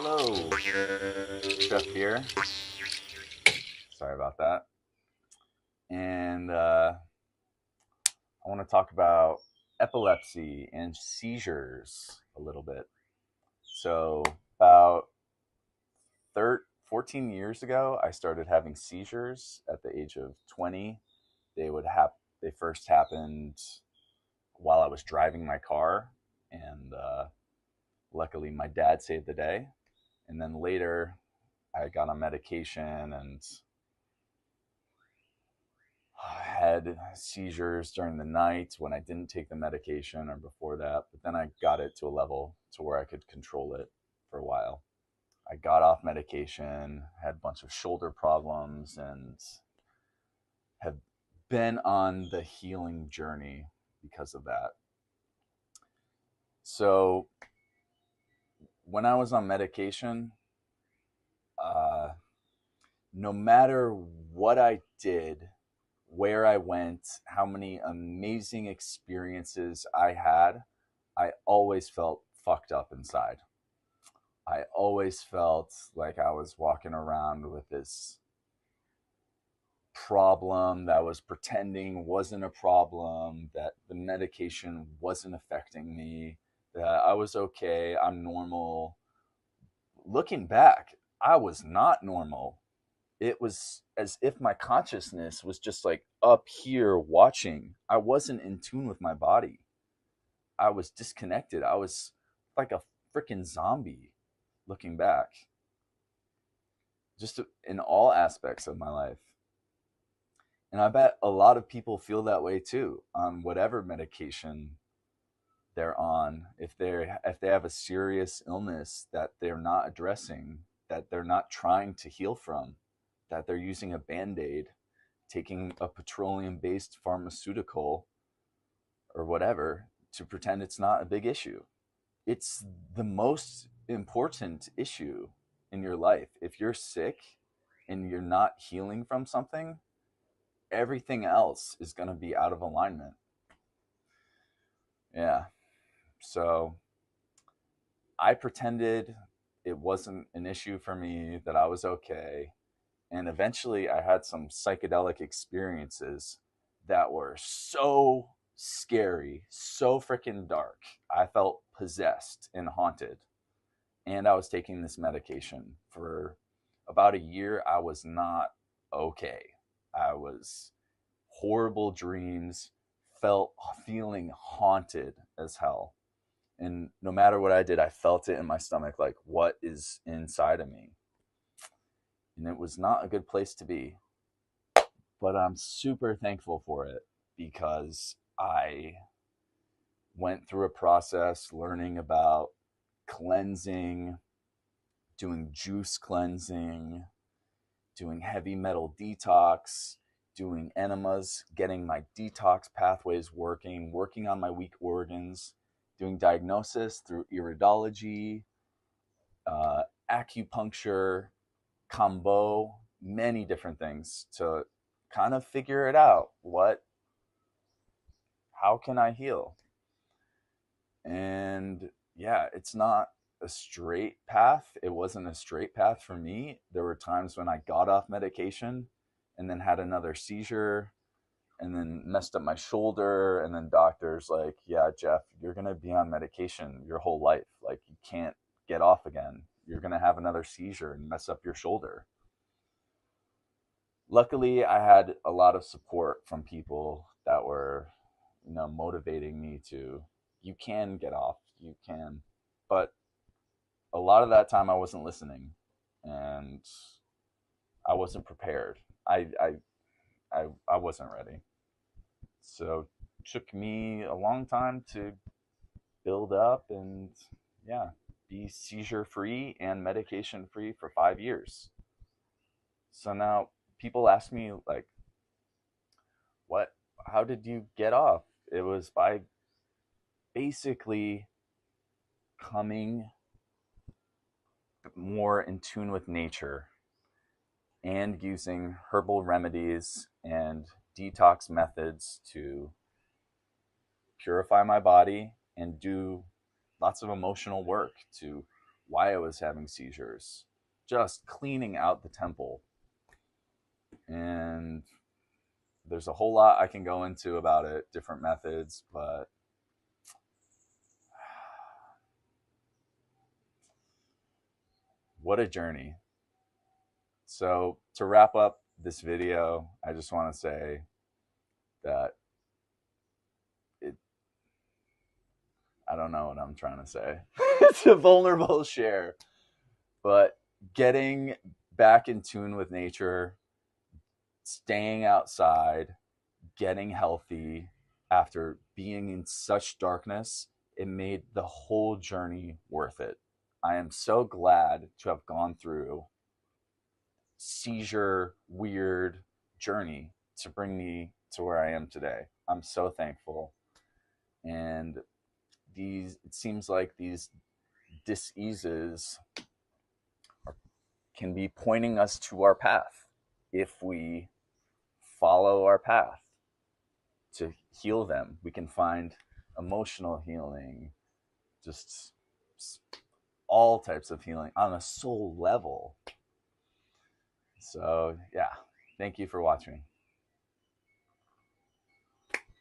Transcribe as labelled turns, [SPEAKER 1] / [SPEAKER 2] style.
[SPEAKER 1] Hello, Jeff here. Sorry about that. And I want to talk about epilepsy and seizures a little bit. So, about 14 years ago, I started having seizures at the age of 20. They first happened while I was driving my car, and luckily, my dad saved the day. And then later, I got on medication and had seizures during the night when I didn't take the medication or before that, but then I got it to a level to where I could control it for a while. I got off medication, had a bunch of shoulder problems, and have been on the healing journey because of that. So, when I was on medication, uh, no matter what I did, where I went, how many amazing experiences I had, I always felt fucked up inside. I always felt like I was walking around with this problem that was pretending wasn't a problem, that the medication wasn't affecting me, that I was okay, I'm normal. Looking back, I was not normal. It was as if my consciousness was just like up here watching. I wasn't in tune with my body. I was disconnected. I was like a freaking zombie looking back, just in all aspects of my life. And I bet a lot of people feel that way too on whatever medication they're on. If they have a serious illness that they're not addressing, that they're not trying to heal from, that they're using a band-aid, taking a petroleum-based pharmaceutical or whatever to pretend it's not a big issue. It's the most important issue in your life. If you're sick and you're not healing from something, everything else is going to be out of alignment. Yeah. So I pretended it wasn't an issue for me, that I was okay. And eventually I had some psychedelic experiences that were so scary, so freaking dark. I felt possessed and haunted. And I was taking this medication for about a year. I was not okay. I was horrible dreams, felt feeling haunted as hell. And no matter what I did, I felt it in my stomach, like, what is inside of me? And it was not a good place to be. But I'm super thankful for it because I went through a process learning about cleansing, doing juice cleansing, doing heavy metal detox, doing enemas, getting my detox pathways working on my weak organs, doing diagnosis through iridology, acupuncture, combo, many different things to kind of figure it out. How can I heal? And yeah, it's not a straight path. It wasn't a straight path for me. There were times when I got off medication and then had another seizure and then messed up my shoulder. And then doctors like, yeah, Jeff, you're going to be on medication your whole life. Like, you can't get off again. You're going to have another seizure and mess up your shoulder. Luckily, I had a lot of support from people that were, motivating me to, you can get off, you can. But a lot of that time I wasn't listening and I wasn't prepared. I wasn't ready. So it took me a long time to build up and, yeah, be seizure free and medication free for 5 years. So now people ask me, like, what, how did you get off? It was by basically coming more in tune with nature and using herbal remedies and detox methods to purify my body and do lots of emotional work to why I was having seizures, just cleaning out the temple. And there's a whole lot I can go into about it, different methods, but what a journey. So to wrap up this video, I just want to say that I don't know what I'm trying to say. It's a vulnerable share, but getting back in tune with nature, staying outside, getting healthy after being in such darkness, it made the whole journey worth it. I am so glad to have gone through seizure weird journey to bring me to where I am today. I'm so thankful. And it seems like these diseases can be pointing us to our path if we follow our path to heal them. We can find emotional healing, just all types of healing on a soul level. So, yeah, thank you for watching.